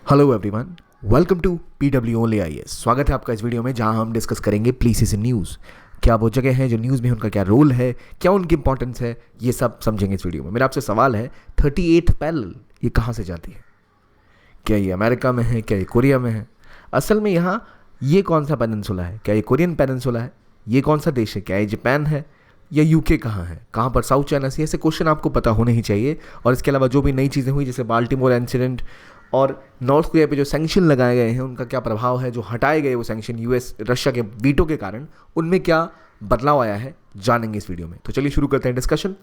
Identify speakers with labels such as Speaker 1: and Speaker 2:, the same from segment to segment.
Speaker 1: Hello everyone, welcome to PW only IAS। स्वागत है आपका इस वीडियो में जहां हम डिस्कस करेंगे प्लेसेस इन न्यूज़। क्या वो जगह है जो न्यूज़ में उनका क्या रोल है, क्या उनकी इंपॉर्टेंस है, ये सब समझेंगे इस वीडियो में। मेरा आपसे सवाल है, 38th पैरेलल ये कहाँ से जाती है? क्या ये अमेरिका में है, क्या ये कोरिया में है? असल में यहाँ ये कौन सा पेनिनसुला है? क्या ये कोरियन पेनिनसुला है? ये कौन सा देश है? क्या ये जापान है या यूके कहाँ है? कहाँ पर साउथ चाइना सी? ऐसे क्वेश्चन आपको पता होने ही चाहिए। और इसके अलावा जो भी नई चीज़ें हुई जैसे बाल्टीमोर इंसिडेंट और नॉर्थ कोरिया पे जो सैंक्शन लगाए गए हैं उनका क्या प्रभाव है, जो हटाए गए वो सैंक्शन यूएस रशिया के वीटो के कारण, उनमें क्या बदलाव आया है, जानेंगे इस वीडियो में। तो चलिए शुरू करते हैं डिस्कशन।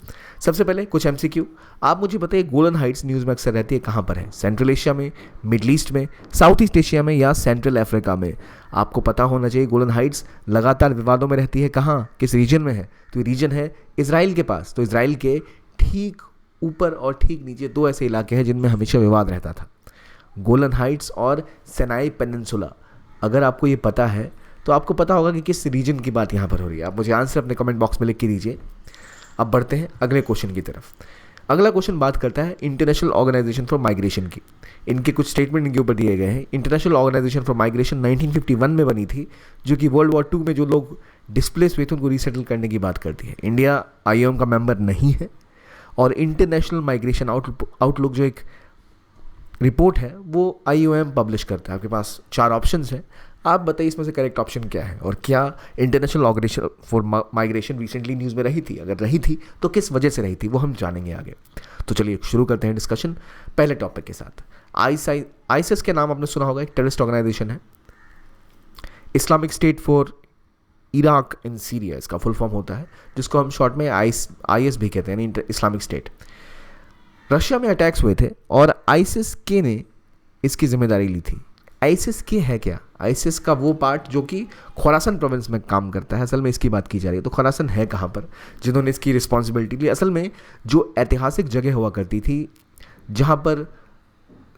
Speaker 1: सबसे पहले कुछ MCQ। आप मुझे बताइए, गोलन हाइट्स न्यूज़ में अक्सर रहती है, कहाँ पर है? सेंट्रल एशिया में, मिडल ईस्ट में, साउथ ईस्ट एशिया में या सेंट्रल अफ्रीका में? आपको पता होना चाहिए गोलन हाइट्स लगातार विवादों में रहती है। कहाँ, किस रीजन में है? तो ये रीजन है इसराइल के पास। तो इसराइल के ठीक ऊपर और ठीक नीचे दो ऐसे इलाके हैं जिनमें हमेशा विवाद रहता था, गोलन हाइट्स और सिनाई पेनिनसुला। अगर आपको ये पता है तो आपको पता होगा कि किस रीजन की बात यहाँ पर हो रही है। आप मुझे आंसर अपने कमेंट बॉक्स में लिख के दीजिए। अब बढ़ते हैं अगले क्वेश्चन की तरफ। अगला क्वेश्चन बात करता है इंटरनेशनल ऑर्गेनाइजेशन फॉर माइग्रेशन की। इनके कुछ स्टेटमेंट इनके ऊपर दिए गए हैं। इंटरनेशनल ऑर्गेनाइजेशन फॉर माइग्रेशन 1951 में बनी थी, जो कि वर्ल्ड वॉर 2 में जो लोग डिस्प्लेस हुए थे उनको रीसेटल करने की बात करती है। इंडिया IOM का मेंबर नहीं है। और इंटरनेशनल माइग्रेशन आउटलुक जो एक रिपोर्ट है वो IOM पब्लिश करता है। आपके पास 4 ऑप्शंस हैं, आप बताइए इसमें से करेक्ट ऑप्शन क्या है, और क्या international organisation for migration recently news में रही थी? अगर रही थी तो किस वजह से रही थी, वो हम जानेंगे आगे। तो चलिए शुरू करते हैं डिस्कशन पहले टॉपिक के साथ। ISIS के नाम आपने सुना होगा, एक टेररिस्ट ऑर्गेनाइजेशन है। Islamic state for Iraq and Syria इसका फुल फॉर्म होता है, जिसको हम शॉर्ट में IS भी कहते हैं, यानी इस्लामिक स्टेट। रशिया में अटैक्स हुए थे और ISIS-K ने इसकी जिम्मेदारी ली थी। ISIS-K है क्या? ISIS का वो पार्ट जो कि खोरासन प्रोविंस में काम करता है, असल में इसकी बात की जा रही है। तो खोरासन है कहाँ पर, जिन्होंने इसकी रिस्पॉन्सिबिलिटी ली? असल में जो ऐतिहासिक जगह हुआ करती थी जहाँ पर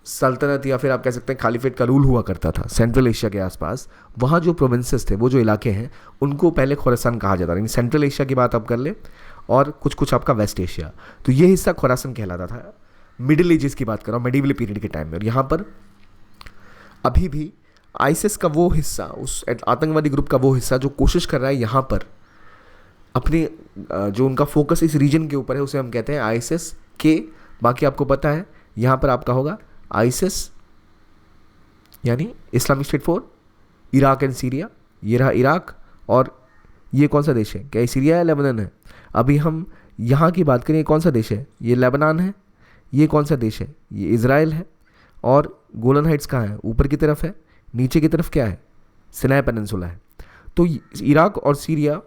Speaker 1: सल्तनत या फिर आप कह सकते हैं खालीफेट का रूल हुआ करता था सेंट्रल एशिया के आसपास, वहाँ जो प्रोविंसेस थे, वो जो इलाके हैं, उनको पहले खोरासन कहा जाता था। सेंट्रल एशिया की बात आप कर ले और कुछ आपका वेस्ट एशिया, तो ये हिस्सा खोरासन कहलाता था। मिडिल एजेस की बात कर रहा हूँ, मेडिवल पीरियड के टाइम में। और यहाँ पर अभी भी ISIS का वो हिस्सा, उस आतंकवादी ग्रुप का वो हिस्सा जो कोशिश कर रहा है यहाँ पर अपने जो उनका फोकस इस रीजन के ऊपर है, उसे हम कहते हैं ISIS-K। बाकी आपको पता है यहाँ पर आपका होगा ISIS यानी Islamic state for Iraq and Syria. ये रहा इराक, और ये कौन सा देश है? क्या ये सीरिया है, लेबनान है? अभी हम यहाँ की बात करें, कौन सा देश है? ये लेबनान है। ये कौन सा देश है? ये इज़राइल है। और गोलन हाइट्स कहाँ है? ऊपर की तरफ है। नीचे की तरफ क्या है? सिनाई पेनिनसुला है। तो इराक और सीरिया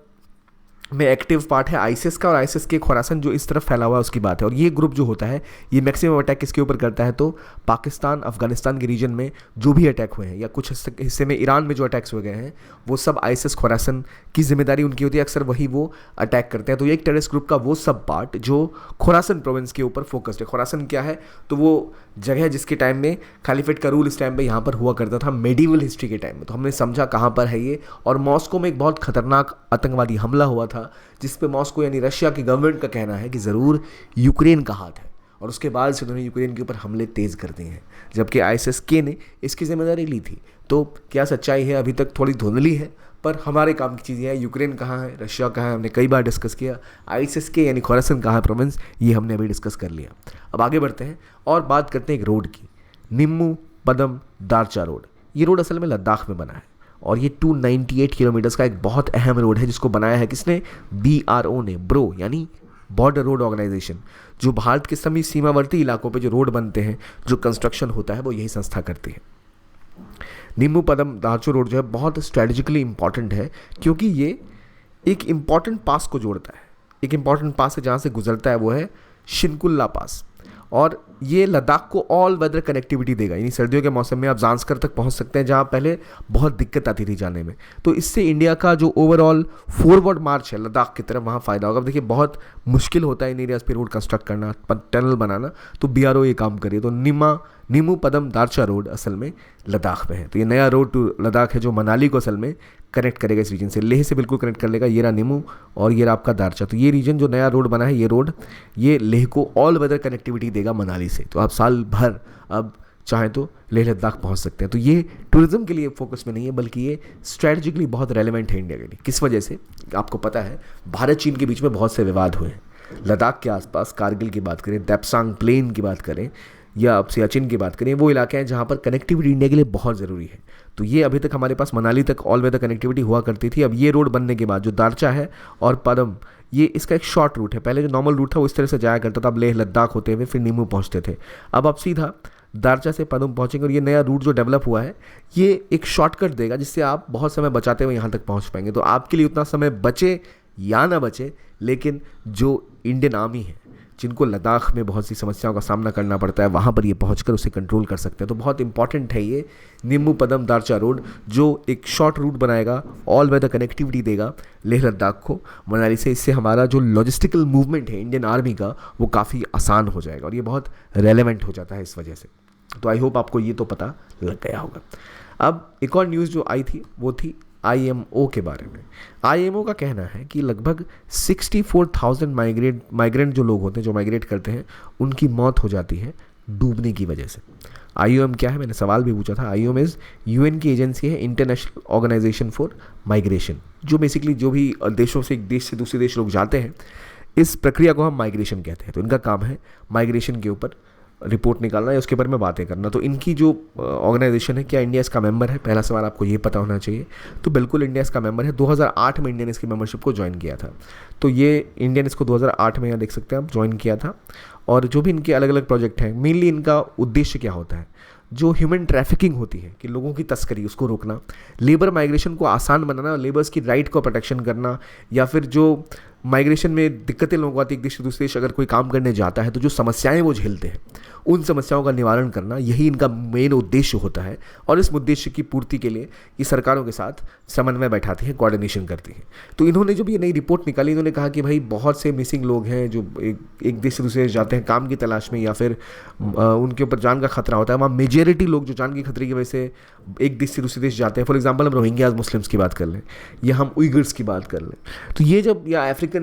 Speaker 1: में एक्टिव पार्ट है ISIS का, और ISIS-K खोरासन जो इस तरफ फैला हुआ है उसकी बात है। और ये ग्रुप जो होता है ये मैक्सिमम अटैक किसके ऊपर करता है? तो पाकिस्तान, अफगानिस्तान के रीजन में जो भी अटैक हुए हैं, या कुछ हिस्से में ईरान में जो अटैक्स हुए गए हैं, वो सब ISIS खोरासन की जिम्मेदारी उनकी होती है। अक्सर वही वो अटैक करते हैं। तो ये एक टेररिस्ट ग्रुप का वो सब पार्ट जो खोरासन प्रोविंस के ऊपर फोकस्ड है। खोरासन क्या है? तो वो जगह है जिसके टाइम में खालीफेट का रूल इस टाइम पे यहाँ पर हुआ करता था, मेडिवल हिस्ट्री के टाइम में। तो हमने समझा कहाँ पर है ये। और मॉस्को में एक बहुत खतरनाक आतंकवादी हमला हुआ था, जिस पे मॉस्को यानी रशिया की गवर्नमेंट का कहना है कि ज़रूर यूक्रेन का हाथ है, और उसके बाद से उन्होंने यूक्रेन के ऊपर हमले तेज़ कर दिए हैं, जबकि ISIS-K ने इसकी जिम्मेदारी ली थी। तो क्या सच्चाई है अभी तक थोड़ी धुंधली है, पर हमारे काम की चीज़ें हैं। यूक्रेन कहाँ है, रशिया कहाँ है, हमने कई बार डिस्कस किया। ISIS-K यानी खोरासन कहाँ है प्रोविंस, ये हमने अभी डिस्कस कर लिया। अब आगे बढ़ते हैं और बात करते हैं एक रोड की, निम्मू पदम दारचा रोड। ये रोड असल में लद्दाख में बना है, और ये 298 किलोमीटर्स का एक बहुत अहम रोड है, जिसको बनाया है किसने? BRO ने, ब्रो यानी बॉर्डर रोड ऑर्गेनाइजेशन। जो भारत के सभी सीमावर्ती इलाकों पे जो रोड बनते हैं, जो कंस्ट्रक्शन होता है, वो यही संस्था करती है। निम्बू पदम दारचो रोड जो है बहुत स्ट्रेटेजिकली इंपॉर्टेंट है, क्योंकि ये एक इम्पॉर्टेंट पास को जोड़ता है। एक इम्पॉर्टेंट पास है जहाँ से गुजरता है, वो है शिनकुल्ला पास। और ये लद्दाख को ऑल वेदर कनेक्टिविटी देगा, यानी सर्दियों के मौसम में आप ज़ांस्कर तक पहुंच सकते हैं, जहां पहले बहुत दिक्कत आती थी जाने में। तो इससे इंडिया का जो ओवरऑल फॉरवर्ड मार्च है लद्दाख की तरफ, वहां फ़ायदा होगा। अब देखिए बहुत मुश्किल होता है इन एरियाज़ पे रोड कंस्ट्रक्ट करना, टनल बनाना, तो BRO ये काम करिए। तो निम्मू पदम दारचा रोड असल में लद्दाख में है। तो ये नया रोड टू लद्दाख है जो मनाली को असल में कनेक्ट करेगा इस रीजन से, लेह से बिल्कुल कनेक्ट कर लेगा। ये रहा निम्मू और ये रहा आपका दारचा। तो ये रीजन जो नया रोड बना है, ये रोड ये लेह को ऑल वेदर कनेक्टिविटी देगा मनाली से। तो आप साल भर अब चाहें तो लेह लद्दाख पहुंच सकते हैं। तो ये टूरिज्म के लिए फोकस में नहीं है, बल्कि ये स्ट्रेटजिकली बहुत रेलेवेंट है इंडिया के लिए। किस वजह से? आपको पता है भारत चीन के बीच में बहुत से विवाद हुए हैं। लद्दाख के आसपास कारगिल की बात करें, देप्सांग प्लेन की बात करें, या अब सियाचिन की बात करें, वो इलाके हैं जहाँ पर कनेक्टिविटी इंडिया के लिए बहुत ज़रूरी है। तो ये अभी तक हमारे पास मनाली तक ऑल वेदर कनेक्टिविटी हुआ करती थी। अब ये रोड बनने के बाद जो दारचा है और पदम, ये इसका एक शॉर्ट रूट है। पहले जो नॉर्मल रूट था वो इस तरह से जाया करता था, अब लेह लद्दाख होते हुए फिर नीमू पहुँचते थे। अब आप सीधा दारचा से पदम पहुँचेंगे और ये नया रूट जो डेवलप हुआ है ये एक शॉर्टकट देगा, जिससे आप बहुत समय बचाते हुए यहाँ तक पहुँच पाएंगे। तो आपके लिए उतना समय बचे या ना बचे, लेकिन जो इंडियन आर्मी है, जिनको लद्दाख में बहुत सी समस्याओं का सामना करना पड़ता है, वहाँ पर ये पहुँचकर उसे कंट्रोल कर सकते हैं। तो बहुत इंपॉर्टेंट है ये नीमू पदम दारचा रोड, जो एक शॉर्ट रूट बनाएगा, ऑल वेदर कनेक्टिविटी देगा लेह लद्दाख को मनाली से। इससे हमारा जो लॉजिस्टिकल मूवमेंट है इंडियन आर्मी का, वो काफ़ी आसान हो जाएगा और ये बहुत रेलेवेंट हो जाता है इस वजह से। तो आई होप आपको ये तो पता लग गया होगा। अब एक और न्यूज़ जो आई थी वो थी IMO के बारे में। IMO का कहना है कि लगभग 64,000 माइग्रेंट जो लोग होते हैं, जो माइग्रेट करते हैं, उनकी मौत हो जाती है डूबने की वजह से। IOM क्या है? मैंने सवाल भी पूछा था। IOM इज़ UN की एजेंसी है, इंटरनेशनल ऑर्गेनाइजेशन फॉर माइग्रेशन, जो बेसिकली जो भी देशों से एक देश से दूसरे देश लोग जाते हैं, इस प्रक्रिया को हम माइग्रेशन कहते हैं। तो इनका काम है माइग्रेशन के ऊपर रिपोर्ट निकालना या उसके बारे में बातें करना। तो इनकी जो ऑर्गेनाइजेशन है, क्या इंडिया इसका मेंबर है? पहला सवाल आपको ये पता होना चाहिए। तो बिल्कुल इंडिया इसका मेंबर है। 2008 में इंडिया ने इसकी मेंबरशिप को ज्वाइन किया था। तो ये इंडिया ने इसको 2008 में, यहाँ देख सकते हैं आप, ज्वाइन किया था। और जो भी इनके अलग अलग प्रोजेक्ट हैं, मेनली इनका उद्देश्य क्या होता है? जो ह्यूमन ट्रैफिकिंग होती है, कि लोगों की तस्करी, उसको रोकना, लेबर माइग्रेशन को आसान बनाना, लेबर्स की राइट को प्रोटेक्शन करना, या फिर जो माइग्रेशन में दिक्कतें लोगों को आती है, एक देश से दूसरे देश अगर कोई काम करने जाता है तो जो समस्याएं वो झेलते हैं, उन समस्याओं का निवारण करना, यही इनका मेन उद्देश्य होता है। और इस उद्देश्य की पूर्ति के लिए ये सरकारों के साथ समन्वय बैठाती है, कोऑर्डिनेशन करती है। तो इन्होंने जब ये नई रिपोर्ट निकाली, इन्होंने कहा कि भाई बहुत से मिसिंग लोग हैं जो एक देश से दूसरे देश जाते हैं काम की तलाश में, या फिर उनके ऊपर जान का खतरा होता है। वहाँ मेजॉरिटी लोग जो जान के खतरे की वजह से एक देश से दूसरे देश जाते हैं, फॉर एग्जाम्पल हम रोहिंग्याज मुस्लिम्स की बात कर लें, या हम उइगर्स की बात कर लें, तो ये जब, या अफ्रीकन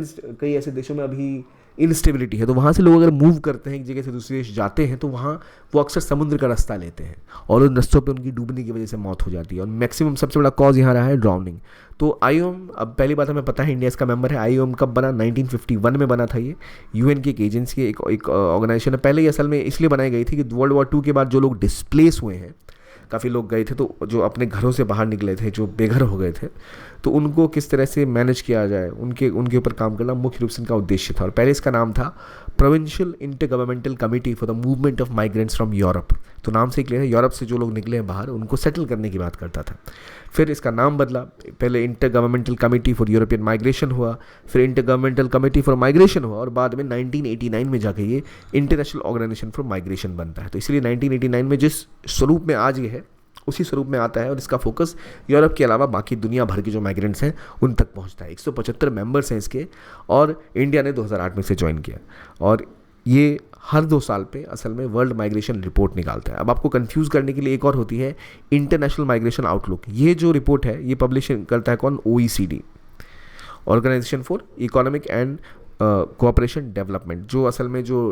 Speaker 1: कई ऐसे देशों में अभी इनस्टेबिलिटी है, तो वहाँ से लोग अगर मूव करते हैं, एक जगह से दूसरे देश जाते हैं, तो वहाँ वो अक्सर समुद्र का रास्ता लेते हैं और उन रास्तों पे उनकी डूबने की वजह से मौत हो जाती है। और मैक्सिमम सबसे बड़ा कॉज यहाँ रहा है ड्राउनिंग। तो IOM, अब पहली बात हमें पता है इंडिया इसका मेंबर है। IOM कब बना? 1951 में बना था। ये UN की एक एजेंसी है, एक ऑर्गेनाइजेशन है। पहले ये असल में इसलिए बनाई गई थी कि वर्ल्ड वॉर 2 के बाद जो लोग डिस्प्लेस हुए हैं, काफ़ी लोग गए थे, तो जो अपने घरों से बाहर निकले थे, जो बेघर हो गए थे, तो उनको किस तरह से मैनेज किया जाए, उनके ऊपर काम करना मुख्य रूप से इनका उद्देश्य था। और पहले इसका नाम था provincial intergovernmental committee for the movement of migrants from Europe. तो नाम से ही क्लियर है, यूरोप से जो लोग निकले हैं बाहर, उनको सेटल करने की बात करता था। फिर इसका नाम बदला, पहले intergovernmental committee for European migration हुआ, फिर इंटरगवर्नमेंटल कमिटी फॉर माइग्रेशन हुआ, और बाद में 1989 में जाके ये इंटरनेशनल ऑर्गेनाइजेशन फॉर माइग्रेशन बनता है। तो इसलिए 1989 में जिस स्वरूप में आज ये है, उसी स्वरूप में आता है, और इसका फोकस यूरोप के अलावा बाकी दुनिया भर के जो माइग्रेंट्स हैं उन तक पहुंचता है। 175 मेंबर्स हैं इसके, और इंडिया ने 2008 में से ज्वाइन किया। और ये हर 2 साल पे असल में वर्ल्ड माइग्रेशन रिपोर्ट निकालता है। अब आपको कंफ्यूज करने के लिए एक और होती है इंटरनेशनल माइग्रेशन आउटलुक। ये जो रिपोर्ट है ये पब्लिश करता है कौन? OECD, organisation for economic and cooperation development, जो असल में जो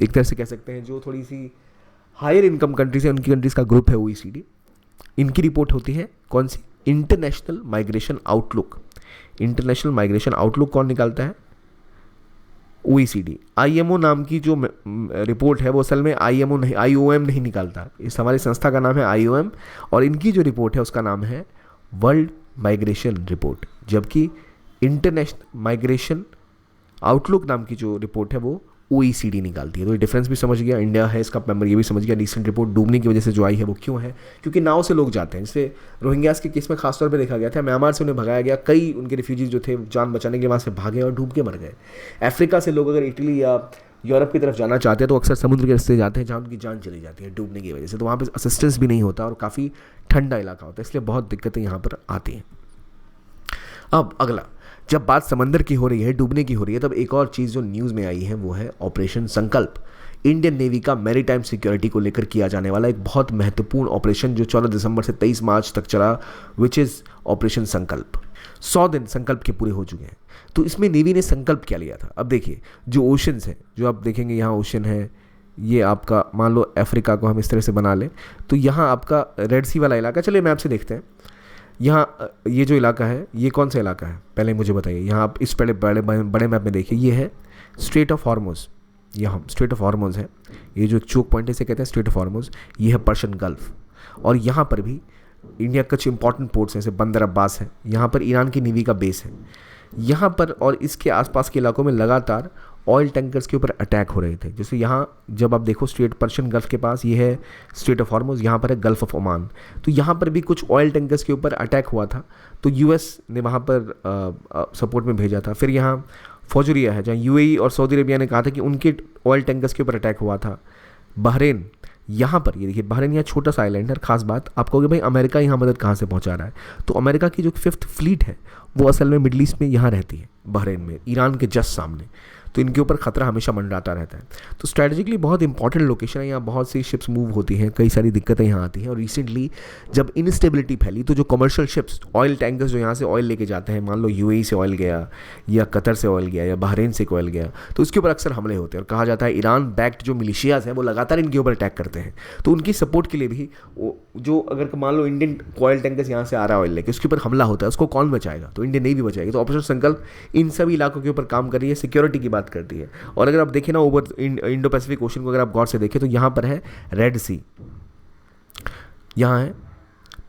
Speaker 1: एक तरह से कह सकते हैं जो थोड़ी सी हायर इनकम कंट्रीज है, उनकी कंट्रीज़ का ग्रुप है OECD। इनकी रिपोर्ट होती है कौन सी? International migration outlook. International migration outlook कौन निकालता है? OECD। IMO नाम की जो रिपोर्ट है वो असल में IMO नहीं, IOM नहीं निकालता। इस हमारी संस्था का नाम है IOM, और इनकी जो रिपोर्ट है उसका नाम है वर्ल्ड माइग्रेशन रिपोर्ट। जबकि इंटरनेशनल माइग्रेशन आउटलुक नाम की जो रिपोर्ट है वो OECD निकालती है। तो ये डिफरेंस भी समझ गया, इंडिया है इसका मेंबर, ये भी समझ गया। रिसेंट रिपोर्ट डूबने की वजह से जो आई है वो क्यों है? क्योंकि नाव से लोग जाते हैं। जैसे रोहिंग्यास के केस में खासतौर पे देखा गया था, म्यांमार से उन्हें भगाया गया, कई उनके रिफ्यूजीज जो थे जान बचाने के लिए वहाँ से भागे और डूब के मर गए। अफ्रीका से लोग अगर इटली या यूरोप की तरफ जाना चाहते हैं तो अक्सर समुद्र के रास्ते जाते हैं, जहाँ उनकी जान चली जाती है डूबने की वजह से। तो वहाँ पर असिस्टेंस भी नहीं होता और काफ़ी ठंडा इलाका होता है, इसलिए बहुत दिक्कतें यहाँ पर आती हैं। अब अगला, जब बात समंदर की हो रही है, डूबने की हो रही है, तब एक और चीज़ जो न्यूज़ में आई है वो है ऑपरेशन संकल्प। इंडियन नेवी का मैरीटाइम सिक्योरिटी को लेकर किया जाने वाला एक बहुत महत्वपूर्ण ऑपरेशन जो 14 दिसंबर से 23 मार्च तक चला, विच इज़ ऑपरेशन संकल्प। 100 दिन संकल्प के पूरे हो चुके हैं। तो इसमें नेवी ने संकल्प क्या लिया था? अब देखिए, जो ओशंस हैं, जो आप देखेंगे यहाँ ओशन है, ये आपका मान लो अफ्रीका को हम इस तरह से बना लें, तो यहाँ आपका रेड सी वाला इलाका, चलिए मैप से देखते हैं। यहाँ ये जो इलाका है ये कौन सा इलाका है पहले मुझे बताइए। यहाँ आप इस पहले बड़े मैप में देखिए, ये है स्ट्रेट ऑफ हॉर्मुज़, यहाँ स्ट्रेट ऑफ हॉर्मुज़ है, ये जो चोक पॉइंट इसे कहते हैं स्ट्रेट ऑफ हॉर्मुज़, ये है पर्शियन गल्फ़। और यहाँ पर भी इंडिया का कुछ इंपॉर्टेंट पोर्ट्स हैं, जैसे बंदर अब्बास है, यहाँ पर ईरान की नेवी का बेस है यहाँ पर, और इसके आसपास के इलाकों में लगातार ऑयल टैंकर्स के ऊपर अटैक हो रहे थे। जैसे यहाँ जब आप देखो स्ट्रेट पर्शियन गल्फ़ के पास ये है स्ट्रेट ऑफ हॉर्मुज़, यहाँ पर है गल्फ़ ऑफ ओमान, तो यहाँ पर भी कुछ ऑयल टैंकर्स के ऊपर अटैक हुआ था, तो यूएस ने वहाँ पर सपोर्ट में भेजा था। फिर यहाँ फौजरिया है, जहाँ यूएई और सऊदी अरेबिया ने कहा था कि उनके ऑयल टैंकर्स के ऊपर अटैक हुआ था। बहरीन, यहाँ पर ये देखिए बहरीन, यहाँ छोटा सा आइलैंड है। खास बात आप कहोगे भाई अमेरिका यहाँ मदद कहाँ से पहुँचा रहा है, तो अमेरिका की जो 5th फ्लीट है वो असल में मिडल ईस्ट में यहाँ रहती है, बहरीन में, ईरान के जस्ट सामने, तो इनके ऊपर खतरा हमेशा मंडराता रहता है। तो स्ट्रैटेजिकली बहुत इंपॉर्टेंट लोकेशन है, यहाँ बहुत सी शिप्स मूव होती हैं, कई सारी दिक्कतें यहाँ आती हैं। और रिसेंटली जब इनस्टेबिलिटी फैली तो जो कमर्शियल शिप्स, ऑयल टैंकर्स जो यहाँ से ऑयल लेके जाते हैं, मान लो यूएई से ऑयल गया या कतर से ऑयल गया या बहरीन से ऑयल गया, तो उसके ऊपर अक्सर हमले होते हैं। और कहा जाता है ईरान बैक्ड जो मिलिशियाज हैं वो लगातार इनके ऊपर अटैक करते हैं, तो उनकी सपोर्ट के लिए भी जो अगर मान लो इंडियन ऑयल टैंकर्स यहाँ से आ रहा है ऑयल लेके, उसके ऊपर हमला होता है, उसको कौन बचाएगा, तो इंडियन नेवी बचाएगी। तो ऑपरेशन संकल्प इन सभी इलाकों के ऊपर काम कर रही है, सिक्योरिटी की बात करती है। और अगर आप देखें ना ओवर इंडो पैसिफिक ओशन को अगर आप गौर से देखें तो यहाँ पर है रेड सी, यहाँ है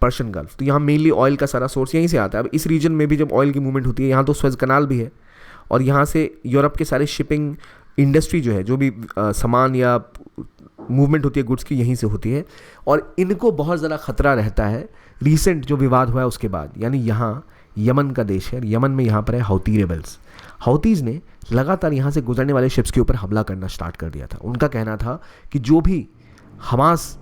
Speaker 1: पर्शियन गल्फ, तो यहाँ मेनली ऑयल का सारा सोर्स यहीं से आता है। अब इस रीजन में भी जब ऑयल की मूवमेंट होती है, यहाँ तो स्वेज कनाल भी है, और यहाँ से यूरोप के सारे शिपिंग इंडस्ट्री जो है, जो भी सामान या मूवमेंट होती है गुड्स की, यहीं से होती है। और इनको बहुत ज़्यादा खतरा रहता है रिसेंट जो विवाद हुआ है उसके बाद, यानी यहाँ यमन का देश है, यमन में यहाँ पर है हौती रेबल्स। हौतीज़ ने लगातार यहाँ से गुजरने वाले शिप्स के ऊपर हमला करना स्टार्ट कर दिया था। उनका कहना था कि जो भी हमास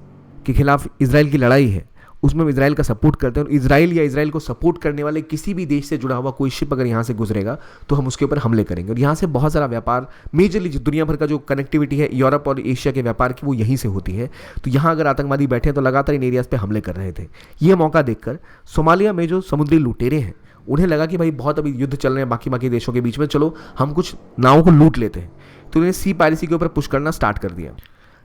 Speaker 1: के खिलाफ इजराइल की लड़ाई है उसमें हम इजराइल का सपोर्ट करते हैं, और इजराइल या इजराइल को सपोर्ट करने वाले किसी भी देश से जुड़ा हुआ कोई शिप अगर यहाँ से गुजरेगा तो हम उसके ऊपर हमले करेंगे। और यहाँ से बहुत सारा व्यापार, मेजरली दुनिया भर का जो कनेक्टिविटी है यूरोप और एशिया के व्यापार की, वो यहीं से होती है। तो यहाँ अगर आतंकवादी बैठे हैं तो लगातार इन एरियाज़ पर हमले कर रहे थे। ये मौका देखकर सोमालिया में जो समुद्री लुटेरे हैं उन्हें लगा कि भाई बहुत अभी युद्ध चल रहे हैं बाकी देशों के बीच में, चलो हम कुछ नावों को लूट लेते हैं, तो उन्हें सी पायरेसी के ऊपर पुश करना स्टार्ट कर दिया।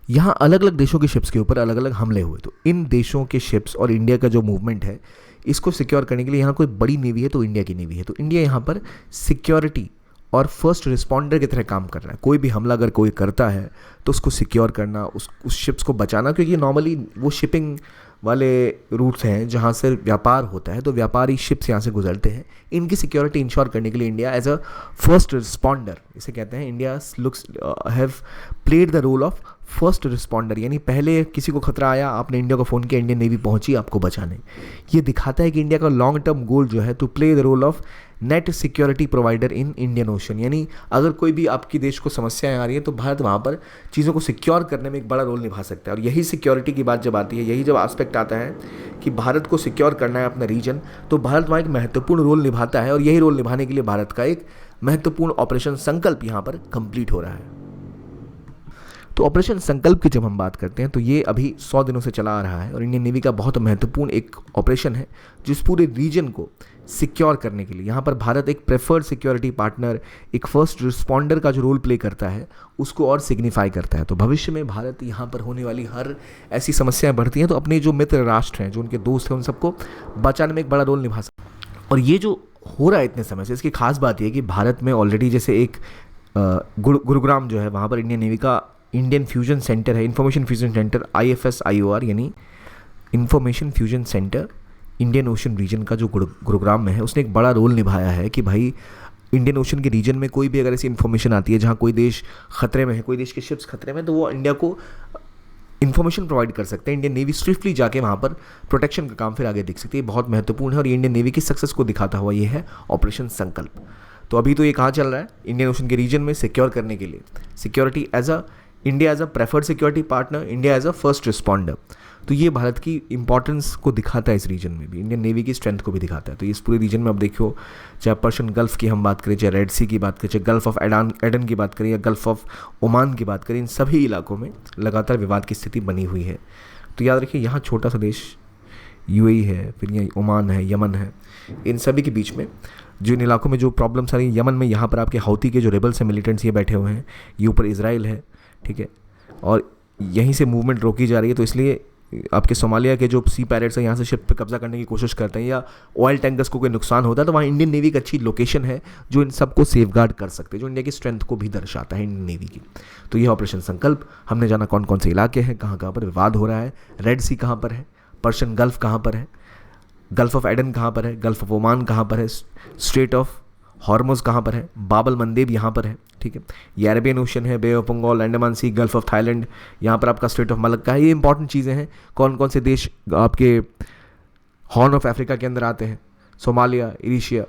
Speaker 1: यहाँ अलग अलग देशों के शिप्स के ऊपर अलग अलग हमले हुए। तो इन देशों के शिप्स और इंडिया का जो मूवमेंट है इसको सिक्योर करने के लिए यहाँ कोई बड़ी नेवी है तो इंडिया की नेवी है, तो इंडिया यहाँ पर सिक्योरिटी और फर्स्ट रिस्पॉन्डर की तरह काम कर रहा है। कोई भी हमला अगर कोई करता है तो उसको सिक्योर करना, उस शिप्स को बचाना, क्योंकि नॉर्मली वो शिपिंग वाले रूट्स हैं जहाँ से व्यापार होता है, तो व्यापारी शिप्स यहाँ से गुजरते हैं। इनकी सिक्योरिटी इंश्योर करने के लिए India as a first responder, इसे कहते हैं, India looks have played the role of first responder, यानी पहले किसी को खतरा आया, आपने इंडिया को फ़ोन किया, इंडियन नेवी पहुंची आपको बचाने। ये दिखाता है कि इंडिया का लॉन्ग टर्म गोल जो है to play the role of net security provider in Indian Ocean, यानी अगर कोई भी आपकी देश को समस्याएं आ रही है तो भारत वहाँ पर चीज़ों को सिक्योर करने में एक बड़ा रोल निभा सकता है। और यही सिक्योरिटी की बात जब आती है, यही जब एस्पेक्ट आता है कि भारत को सिक्योर करना है अपना रीजन, तो भारत वहाँ एक महत्वपूर्ण रोल निभाता है। और यही रोल निभाने के लिए भारत का एक महत्वपूर्ण ऑपरेशन संकल्प यहाँ पर कंप्लीट हो रहा है। तो ऑपरेशन संकल्प की जब हम बात करते हैं तो ये अभी 100 दिनों से चला आ रहा है और इंडियन नेवी का बहुत महत्वपूर्ण एक ऑपरेशन है जिस पूरे रीजन को सिक्योर करने के लिए यहाँ पर भारत एक प्रेफर्ड सिक्योरिटी पार्टनर, एक फर्स्ट रिस्पॉन्डर का जो रोल प्ले करता है उसको और सिग्निफाई करता है। तो भविष्य में भारत यहाँ पर होने वाली हर ऐसी समस्याएं बढ़ती हैं तो अपने जो मित्र राष्ट्र हैं, जो उनके दोस्त हैं, उन सबको बचाने में एक बड़ा रोल निभा सकते हैं। और ये जो हो रहा है इतने समय से, इसकी खास बात यह है कि भारत में ऑलरेडी जैसे एक गुरुग्राम जो है वहाँ पर इंडियन नेवी का इंडियन फ्यूजन सेंटर है, इंफॉर्मेशन फ्यूजन सेंटर IFSIOR, यानी information fusion centre Indian Ocean region का जो गुरुग्राम में है, उसने एक बड़ा रोल निभाया है कि भाई इंडियन ओशन के रीजन में कोई भी अगर ऐसी इन्फॉर्मेशन आती है जहाँ कोई देश खतरे में है, कोई देश के शिप्स खतरे में, तो वो इंडिया को इन्फॉर्मेशन प्रोवाइड कर सकते हैं। इंडियन नेवी स्विफ्टली जाके वहाँ पर प्रोटेक्शन का काम फिर आगे देख सकती है। बहुत महत्वपूर्ण है और ये इंडियन नेवी की सक्सेस को दिखाता हुआ ये है ऑपरेशन संकल्प। तो अभी तो ये कहाँ चल रहा है, इंडियन ओशन के रीजन में सिक्योर करने के लिए, security as a India as a preferred security partner, India as a first responder. तो ये भारत की इंपॉर्टेंस को दिखाता है इस रीजन में भी, इंडियन नेवी की स्ट्रेंथ को भी दिखाता है। तो इस पूरे रीजन में अब देखो, चाहे पर्शियन गल्फ़ की हम बात करें, चाहे रेड सी की बात करें, चाहे गल्फ़ ऑफ एडन की बात करें या गल्फ़ ऑफ ओमान की बात करें, इन सभी इलाकों में लगातार विवाद की स्थिति बनी हुई है। तो याद रखिए, यहाँ छोटा सा देश UAE है, फिर यहाँ ओमान है, यमन है, इन सभी के बीच में जो इन इलाकों में जो प्रॉब्लम्स आ रही है, यमन में यहाँ पर आपके हौती के जो रेबल्स हैं, मिलिटेंट्स ये बैठे हुए हैं, ये ऊपर इजराइल है, ठीक है, और यहीं से मूवमेंट रोकी जा रही है। तो इसलिए आपके सोमालिया के जो सी पायरेट्स हैं यहाँ से शिप पे कब्जा करने की कोशिश करते हैं, या ऑयल टैंकर्स को कोई नुकसान होता है तो वहाँ इंडियन नेवी एक अच्छी लोकेशन है जो इन सबको सेफगार्ड कर सकते हैं, जो इंडिया की स्ट्रेंथ को भी दर्शाता है इंडियन नेवी की। तो ये ऑपरेशन संकल्प, हमने जाना कौन कौन से इलाके हैं, कहाँ कहाँ पर विवाद हो रहा है, रेड सी कहाँ पर है, पर्शियन गल्फ कहाँ पर है, गल्फ ऑफ एडन कहाँ पर है, गल्फ ऑफ ओमान कहाँ पर है, स्ट्रेट ऑफ हॉर्मुज कहाँ पर है, बाबल मंदेब यहाँ पर है, ठीक है, ये अरेबियन ओशन है, Bay of Bengal, Andaman Sea, Gulf of Thailand, यहाँ पर आपका स्ट्रेट ऑफ मलक्का है। ये इंपॉर्टेंट चीज़ें हैं। कौन कौन से देश आपके हॉर्न ऑफ अफ्रीका के अंदर आते हैं, सोमालिया, इरिशिया,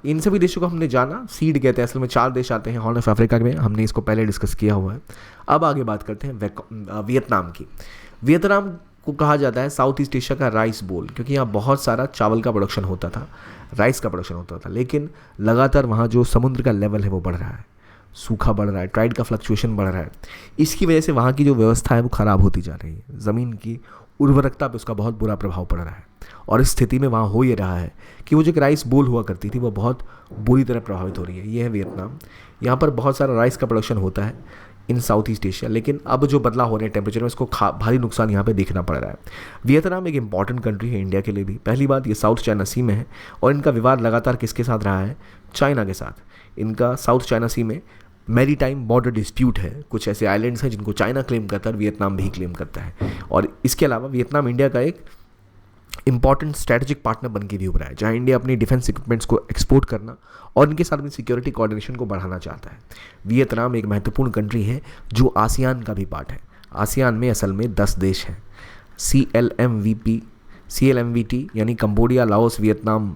Speaker 1: इन सभी देशों को हमने जाना। सीड कहते हैं, असल में 4 देश आते हैं हॉर्न ऑफ अफ्रीका में, हमने इसको पहले डिस्कस किया हुआ है। अब आगे बात करते हैं वियतनाम की। वियतनाम को कहा जाता है साउथ ईस्ट एशिया का राइस बोल, क्योंकि यहाँ बहुत सारा चावल का प्रोडक्शन होता था, राइस का प्रोडक्शन होता था। लेकिन लगातार वहाँ जो समुद्र का लेवल है वो बढ़ रहा है, सूखा बढ़ रहा है, टाइड का फ्लक्चुएशन बढ़ रहा है। इसकी वजह से वहाँ की जो व्यवस्था है वो ख़राब होती जा रही है, ज़मीन की उर्वरकता पे उसका बहुत बुरा प्रभाव पड़ रहा है। और इस स्थिति में वहाँ हो ये रहा है कि वो जो राइस बोल हुआ करती थी वो बहुत बुरी तरह प्रभावित हो रही है। ये है वियतनाम। यहाँ पर बहुत सारा राइस का प्रोडक्शन होता है इन साउथ ईस्ट एशिया, लेकिन अब जो बदलाव हो रहे हैं टेम्परेचर में, इसको भारी नुकसान यहाँ पे देखना पड़ रहा है। वियतनाम एक इंपॉर्टेंट कंट्री है इंडिया के लिए भी। पहली बात, ये साउथ चाइना सी में है और इनका विवाद लगातार किसके साथ रहा है, चाइना के साथ। इनका साउथ चाइना सी में मैरी टाइम बॉर्डर डिस्प्यूट है, कुछ ऐसे आइलैंड्स हैं जिनको चाइना क्लेम करता है और वियतनाम भी क्लेम करता है। और इसके अलावा वियतनाम इंडिया का एक इंपॉर्टेंट स्ट्रेटेजिक पार्टनर बन के भी उभरा है, जहाँ इंडिया अपनी डिफेंस इक्विपमेंट्स को एक्सपोर्ट करना और इनके साथ में सिक्योरिटी कोऑर्डिनेशन को बढ़ाना चाहता है। वियतनाम एक महत्वपूर्ण कंट्री है जो आसियान का भी पार्ट है। आसियान में असल में 10 देश हैं, CLMVT यानी कंबोडिया, लाओस, वियतनाम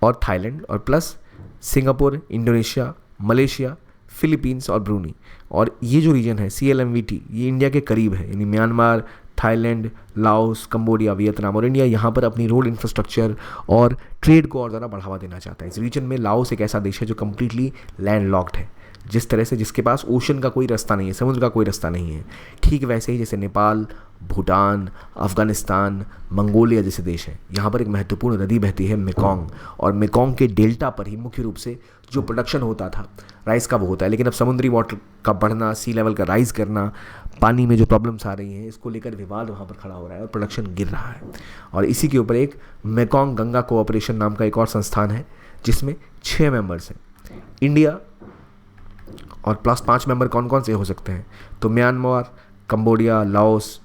Speaker 1: और थाईलैंड, और plus Singapore, Indonesia, Malaysia, Philippines और ब्रूनी। और ये जो रीजन है CLMVT, ये इंडिया के करीब है, यानी Myanmar, Thailand, Laos, Cambodia, Vietnam और इंडिया यहाँ पर अपनी रोड इंफ्रास्ट्रक्चर और ट्रेड को और ज़्यादा बढ़ावा देना चाहता है। इस रीजन में लाओस एक ऐसा देश है जो कम्प्लीटली लैंड लॉक्ड है, जिस तरह से जिसके पास ओशन का कोई रास्ता नहीं है, समुद्र का कोई रास्ता नहीं है। ठीक वैसे ही जैसे नेपाल, भूटान, अफगानिस्तान, मंगोलिया जैसे देश हैं, यहाँ पर एक महत्वपूर्ण नदी बहती है मेकोंग, और मेकोंग के डेल्टा पर ही मुख्य रूप से जो प्रोडक्शन होता था राइस का वो होता है। लेकिन अब समुद्री वाटर का बढ़ना, सी लेवल का राइज करना, पानी में जो प्रॉब्लम्स आ रही हैं, इसको लेकर विवाद वहाँ पर खड़ा हो रहा है और प्रोडक्शन गिर रहा है। और इसी के ऊपर एक मेकोंग गंगा कोऑपरेशन नाम का एक और संस्थान है जिसमें 6 मेंबर्स हैं, इंडिया और प्लस 5 मेंबर कौन कौन से हो सकते हैं, तो म्यांमार, कंबोडिया, लाओस,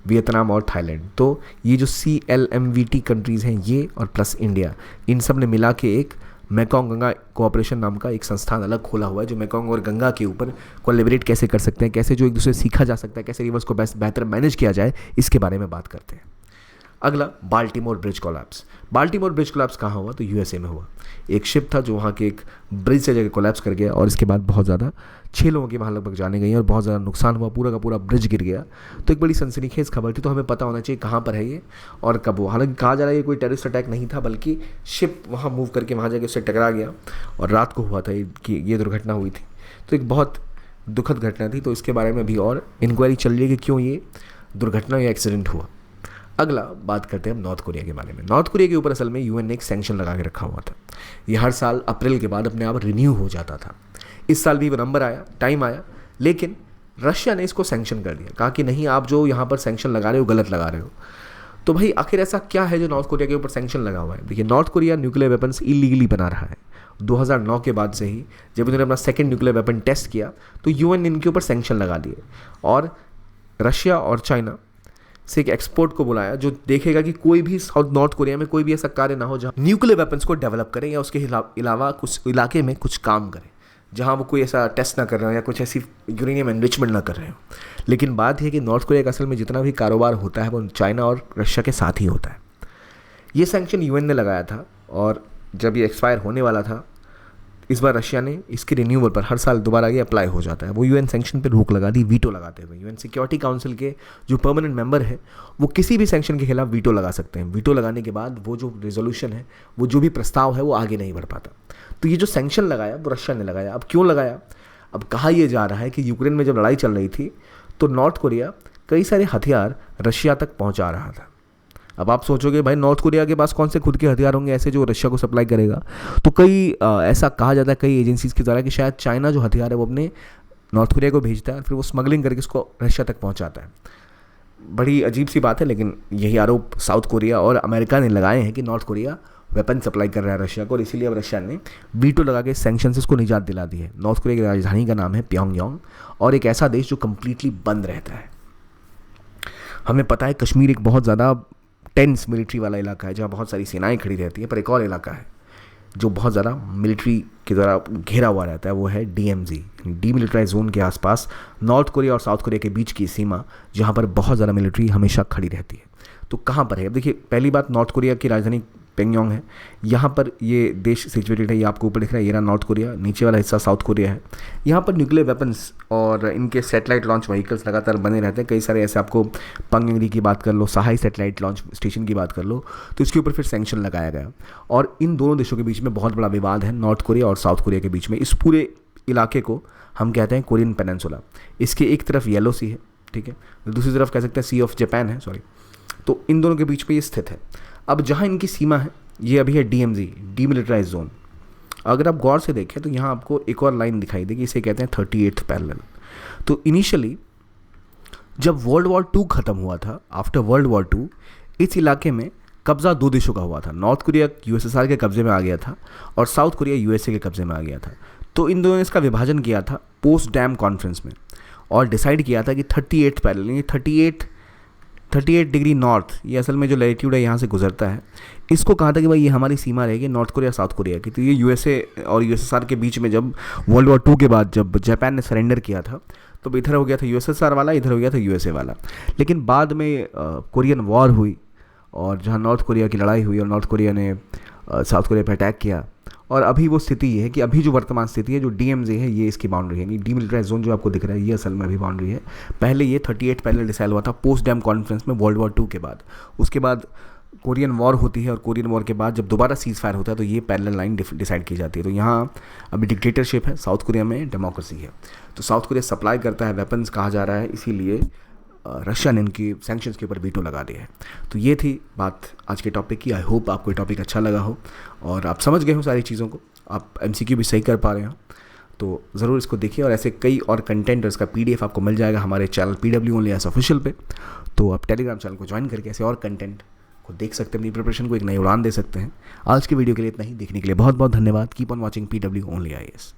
Speaker 1: वियतनाम और थाईलैंड। तो ये जो CLMVT कंट्रीज़ हैं ये और प्लस इंडिया, इन सब ने मिला के एक मेकोंग गंगा कोऑपरेशन नाम का एक संस्थान अलग खोला हुआ है, जो मेकोंग और गंगा के ऊपर कोलैबोरेट कैसे कर सकते हैं, कैसे जो एक दूसरे से सीखा जा सकता है, कैसे रिवर्स को बेहतर मैनेज किया जाए, इसके बारे में बात करते हैं। अगला, Baltimore bridge collapse. Baltimore bridge collapse कहाँ हुआ, तो USA में हुआ। एक शिप था जो वहाँ के एक ब्रिज से जगह कोलैप्स कर गया और इसके बाद बहुत ज़्यादा 6 लोगों की वहाँ लगभग जाने गई और बहुत ज़्यादा नुकसान हुआ, पूरा का पूरा ब्रिज गिर गया। तो एक बड़ी सनसनीखेज खबर थी। तो हमें पता होना चाहिए कहाँ पर है ये और कब हुआ। हालांकि कहा जा रहा है ये कोई टेररिस्ट अटैक नहीं था, बल्कि शिप वहाँ मूव करके वहाँ जाके उससे टकरा गया और रात को हुआ था कि ये दुर्घटना हुई थी। तो एक बहुत दुखद घटना थी। तो इसके बारे में भी और इंक्वायरी चल रही है कि क्यों ये दुर्घटना या एक्सीडेंट हुआ। अगला बात करते हैं हम नॉर्थ कोरिया के बारे में। नॉर्थ कोरिया के ऊपर असल में UN ने एक सैंक्शन लगा के रखा हुआ था। ये हर साल अप्रैल के बाद अपने आप रिन्यू हो जाता था। इस साल भी वो नंबर आया, टाइम आया, लेकिन रशिया ने इसको सैंक्शन कर दिया। कहा कि नहीं, आप जो यहाँ पर सैंक्शन लगा रहे हो गलत लगा रहे हो। तो भाई आखिर ऐसा क्या है जो नॉर्थ कोरिया के ऊपर सैंक्शन लगा हुआ है। देखिए, north Korea nuclear weapons illegally बना रहा है। 2009 के बाद से ही जब उन्होंने अपना सेकेंड न्यूक्लियर वेपन टेस्ट किया तो UN ने इनके ऊपर सैंक्शन लगा दिए और रशिया और चाइना से एक एक्सपर्ट को बुलाया जो देखेगा कि कोई भी साउथ नॉर्थ कोरिया में कोई भी ऐसा कार्य ना हो जहाँ न्यूक्लियर वेपन्स को डेवलप करें या उसके अलावा कुछ इलाके में कुछ काम करें जहाँ वो कोई ऐसा टेस्ट ना कर रहे हो या कुछ ऐसी यूरेनियम एनरिचमेंट ना कर रहे हो। लेकिन बात है कि नॉर्थ कोरिया का असल में जितना भी कारोबार होता है वो चाइना और रशिया के साथ ही होता है। ये सैंक्शन UN ने लगाया था और जब ये एक्सपायर होने वाला था इस बार रशिया ने इसके रिन्यूअल पर हर साल दोबारा ये अप्लाई हो जाता है। वो UN सैंक्शन पर रोक लगा दी वीटो लगाते हुए। UN सिक्योरिटी काउंसिल के जो परमानेंट मेंबर है वो किसी भी सैंक्शन के खिलाफ वीटो लगा सकते हैं। वीटो लगाने के बाद वो जो रेजोल्यूशन है, वो जो भी प्रस्ताव है, वो आगे नहीं बढ़ पाता। तो ये जो सैंक्शन लगाया वो रशिया ने लगाया। अब क्यों लगाया? अब कहा यह जा रहा है कि यूक्रेन में जब लड़ाई चल रही थी तो नॉर्थ कोरिया कई सारे हथियार रशिया तक पहुँचा रहा था। अब आप सोचोगे भाई नॉर्थ कोरिया के पास कौन से खुद के हथियार होंगे ऐसे जो रशिया को सप्लाई करेगा। तो कई ऐसा कहा जाता है कई एजेंसीज के द्वारा कि शायद चाइना जो हथियार है वो अपने नॉर्थ कोरिया को भेजता है, फिर वो स्मगलिंग करके उसको रशिया तक पहुंचाता है। बड़ी अजीब सी बात है, लेकिन यही आरोप साउथ कोरिया और अमेरिका ने लगाए हैं कि नॉर्थ कोरिया वेपन सप्लाई कर रहा है रशिया को, और इसीलिए अब रशिया ने वीटो लगा के सैंक्शन से उसको निजात दिला दी है। नॉर्थ कोरिया की राजधानी का नाम है प्योंगयांग, और एक ऐसा देश जो कम्प्लीटली बंद रहता है। हमें पता है कश्मीर एक बहुत ज़्यादा टेंस मिलिट्री वाला इलाका है, जहाँ बहुत सारी सेनाएं खड़ी रहती हैं, पर एक और इलाका है जो बहुत ज़्यादा मिलिट्री के द्वारा घेरा हुआ रहता है, वो है DMZ, डीमिलिटराइज जोन के आसपास नॉर्थ कोरिया और साउथ कोरिया के बीच की सीमा, जहाँ पर बहुत ज़्यादा मिलिट्री हमेशा खड़ी रहती है। तो कहाँ पर है? अब देखिए, पहली बात, नॉर्थ कोरिया की राजधानी प्योंगयांग है। यहाँ पर ये देश सिचुएटेड है, ये आपको ऊपर दिख रहा है, ये रहा नॉर्थ कोरिया, नीचे वाला हिस्सा साउथ कोरिया है। यहाँ पर न्यूक्लियर वेपन्स और इनके सैटेलाइट लॉन्च व्हीकल्स लगातार बने रहते हैं। कई सारे ऐसे, आपको पंगयंगरी की बात कर लो, सहाई सैटेलाइट लॉन्च स्टेशन की बात कर लो, तो इसके ऊपर फिर सैंक्शन लगाया गया। और इन दोनों देशों के बीच में बहुत बड़ा विवाद है, नॉर्थ कोरिया और साउथ कोरिया के बीच में। इस पूरे इलाके को हम कहते हैं कोरियन पेनिनसुला। इसके एक तरफ येलो सी है, ठीक है, दूसरी तरफ कह सकते हैं सी ऑफ जापान है, सॉरी। तो इन दोनों के बीच में ये स्थित है। अब जहाँ इनकी सीमा है, ये अभी है DMZ, डीमिलिटराइज जोन। अगर आप गौर से देखें तो यहाँ आपको एक और लाइन दिखाई देगी, इसे कहते हैं 38th पैरेलल। तो इनिशियली जब वर्ल्ड वॉर 2 ख़त्म हुआ था, आफ्टर वर्ल्ड वॉर 2, इस इलाके में कब्ज़ा 2 देशों का हुआ था। नॉर्थ कोरिया USSR के कब्ज़े में आ गया था, और साउथ कोरिया USA के कब्ज़े में आ गया था। तो इन दोनों ने इसका विभाजन किया था पोस्ट डैम कॉन्फ्रेंस में, और डिसाइड किया था कि 38th पैरेलल, ये 38 डिग्री नॉर्थ, ये असल में जो लैटिट्यूड है यहाँ से गुजरता है, इसको कहा था कि भाई ये हमारी सीमा रहेगी नॉर्थ कोरिया साउथ कोरिया की। तो ये USA और USSR के बीच में, जब वर्ल्ड वॉर 2 के बाद जब जापान ने सरेंडर किया था, तो इधर हो गया था USSR वाला, इधर हो गया था USA वाला। लेकिन बाद में कोरियन वॉर हुई, और जहाँ नॉर्थ कोरिया की लड़ाई हुई और नॉर्थ कोरिया ने साउथ कोरिया पर अटैक किया, और अभी वो स्थिति ये है कि अभी जो वर्तमान स्थिति है, जो DMZ है, ये इसकी बाउंड्री है। डीमिलिटराइज जोन जो आपको दिख रहा है, ये असल में अभी बाउंड्री है। पहले ये 38 पैरेलल डिसाइड हुआ था पोस्ट डैम कॉन्फ्रेंस में वर्ल्ड वॉर 2 के बाद। उसके बाद कोरियन वॉर होती है, और कोरियन वॉर के बाद जब दोबारा सीज फायर होता है, तो ये पैरेलल लाइन डिसाइड की जाती है। तो यहाँ अभी डिक्टेटरशिप है, साउथ कोरिया में डेमोक्रेसी है। तो साउथ कोरिया सप्लाई करता है वेपन्स, कहा जा रहा है, इसीलिए रशिया ने इनकी सैंक्शंस के ऊपर वीटो लगा दिया है। तो ये थी बात आज के टॉपिक की। आई होप आपको ये टॉपिक अच्छा लगा हो, और आप समझ गए हो सारी चीज़ों को, आप MCQ भी सही कर पा रहे हो। तो ज़रूर इसको देखिए, और ऐसे कई और कंटेंट और इसका PDF आपको मिल जाएगा हमारे channel PW Only As official पे। तो आप टेलीग्राम चैनल को ज्वाइन करके ऐसे और कंटेंट को देख सकते हैं, अपनी प्रिपरेशन को एक नई उड़ान दे सकते हैं। आज की वीडियो के लिए इतना ही। देखने के लिए बहुत बहुत धन्यवाद। Keep on watching PW Only IAS।